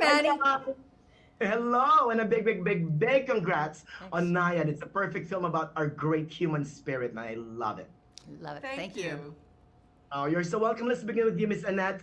Manny. Hello, and a big congrats on Thanks. Nyad. It's a perfect film about our great human spirit, and I love it. Love it. Thank Thank you. you. Oh, you're so welcome. Let's begin with you, Miss Annette.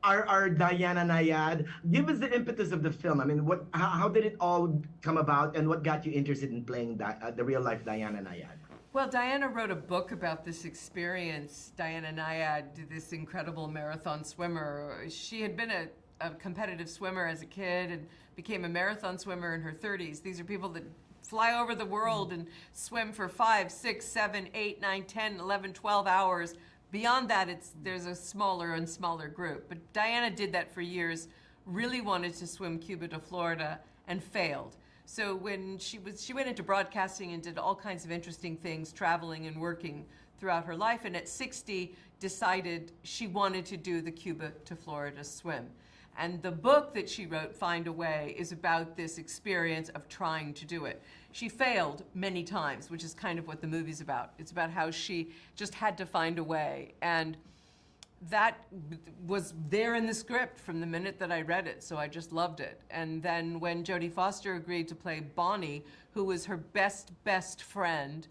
Our Diana Nyad. Give us the impetus of the film. I mean, how did it all come about, and what got you interested in playing the real life Diana Nyad? Well, Diana wrote a book about this experience. Diana Nyad, this incredible marathon swimmer. She had been a competitive swimmer as a kid and became a marathon swimmer in her 30s. These are people that fly over the world and swim for 5, 6, 7, 8, 9, 10, 11, 12 hours. Beyond that, there's a smaller and smaller group. But Diana did that for years, really wanted to swim Cuba to Florida, and failed. So when she went into broadcasting and did all kinds of interesting things, traveling and working throughout her life, and at 60 decided she wanted to do the Cuba to Florida swim. And the book that she wrote, Find a Way, is about this experience of trying to do it. She failed many times, which is kind of what the movie's about. It's about how she just had to find a way. And that was there in the script from the minute that I read it, so I just loved it. And then when Jodie Foster agreed to play Bonnie, who was her best friend,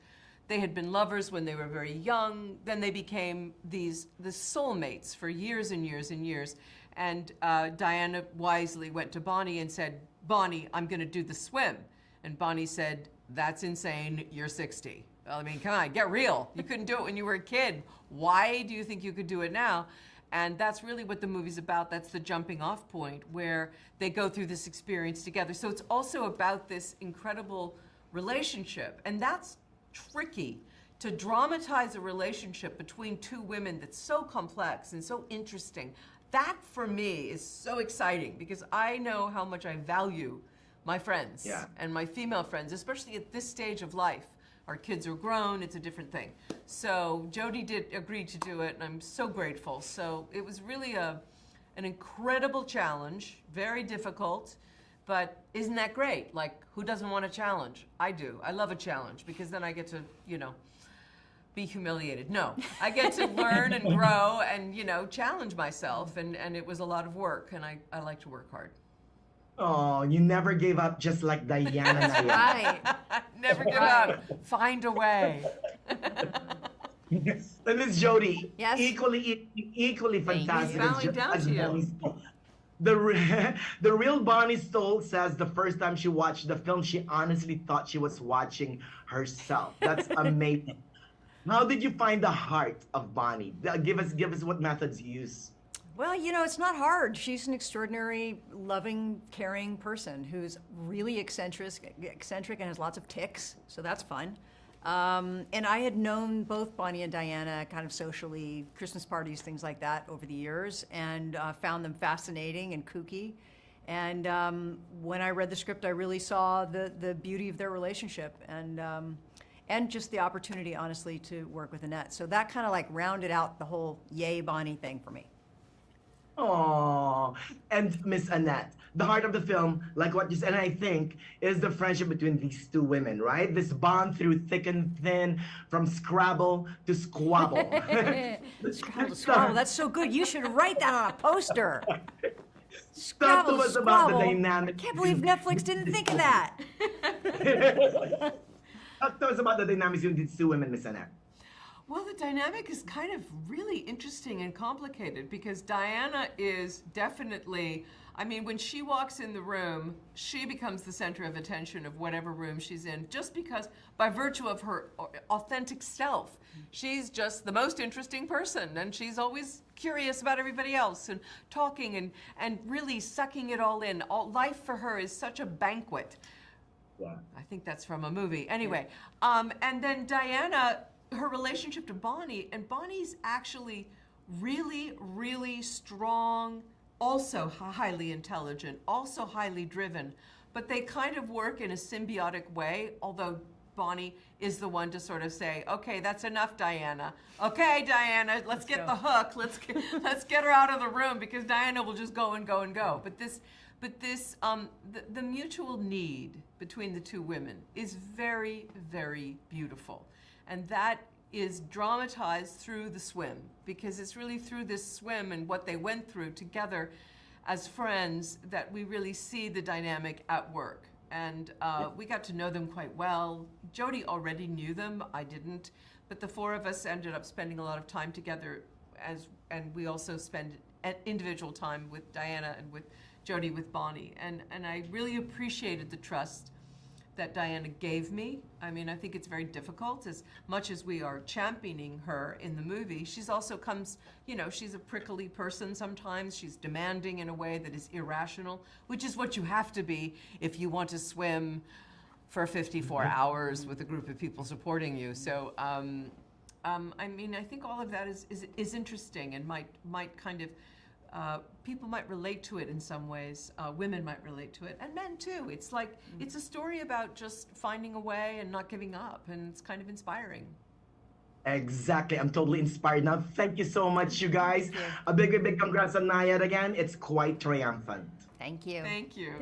they had been lovers when they were very young. Then they became the soulmates for years and years and years. And Diana wisely went to Bonnie and said, Bonnie, I'm going to do the swim. And Bonnie said, that's insane, you're 60. Well, I mean, come on, get real. You couldn't do it when you were a kid. Why do you think you could do it now? And that's really what the movie's about. That's the jumping off point where they go through this experience together. So it's also about this incredible relationship. And that's tricky, to dramatize a relationship between two women that's so complex and so interesting. That, for me, is so exciting because I know how much I value my friends and my female friends, especially at this stage of life. Our kids are grown, it's a different thing. So Jodie did agree to do it, and I'm so grateful. So it was really an incredible challenge, very difficult, but isn't that great? Like, who doesn't want a challenge? I do. I love a challenge because then I get to, be humiliated. No, I get to learn and grow and, challenge myself, and it was a lot of work, and I like to work hard. Oh, you never gave up, just like Diana Nyad. Right. Never give up. Find a way. Yes. And Miss Jodie, Yes? equally fantastic Bowing down to you. Bonnie Stoll. The real Bonnie Stoll says the first time she watched the film, she honestly thought she was watching herself. That's amazing. How did you find the heart of Bonnie? Give us what methods you use. Well, it's not hard. She's an extraordinary, loving, caring person who's really eccentric and has lots of tics, so that's fun. And I had known both Bonnie and Diana kind of socially, Christmas parties, things like that over the years, and found them fascinating and kooky. And when I read the script, I really saw the beauty of their relationship and just the opportunity, honestly, to work with Annette. So that kind of like rounded out the whole yay Bonnie thing for me. Oh, and Miss Annette, the heart of the film, like what you said, and I think, is the friendship between these two women, right? This bond through thick and thin, from Scrabble to squabble. Scrabble to Scrabble, that's so good. You should write that on a poster. Talk Scrabble to to us about the Squabble. dynamic. Can't believe Netflix didn't think of that. Talk to us about the dynamics between these two women, Miss Annette. Well, the dynamic is kind of really interesting and complicated because Diana is definitely, when she walks in the room, she becomes the center of attention of whatever room she's in, just because by virtue of her authentic self. She's just the most interesting person, and she's always curious about everybody else and talking and really sucking it all in. Life for her is such a banquet. Yeah. I think that's from a movie. Anyway, and then Diana, her relationship to Bonnie, and Bonnie's actually really, really strong, also highly intelligent, also highly driven, but they kind of work in a symbiotic way, although Bonnie is the one to sort of say, okay, that's enough, Diana. Okay, Diana, let's get the hook. Let's get her out of the room because Diana will just go and go and go. But the mutual need between the two women is very, very beautiful. And that is dramatized through the swim, because it's really through this swim and what they went through together as friends that we really see the dynamic at work. And we got to know them quite well. Jodie already knew them, I didn't. But the four of us ended up spending a lot of time together, and we also spend individual time with Diana and with Jodie with Bonnie. And I really appreciated the trust that Diana gave me. I mean, I think it's very difficult. As much as we are championing her in the movie, she's also comes, you know, she's a prickly person sometimes. She's demanding in a way that is irrational, which is what you have to be if you want to swim for 54 hours with a group of people supporting you. So, I mean, I think all of that is interesting and might kind of, people might relate to it in some ways. Women might relate to it, and men too. It's like, it's a story about just finding a way and not giving up, and it's kind of inspiring. Exactly. I'm totally inspired now. Thank you so much, you guys. A big congrats on Nyad again. It's quite triumphant. Thank you. Thank you.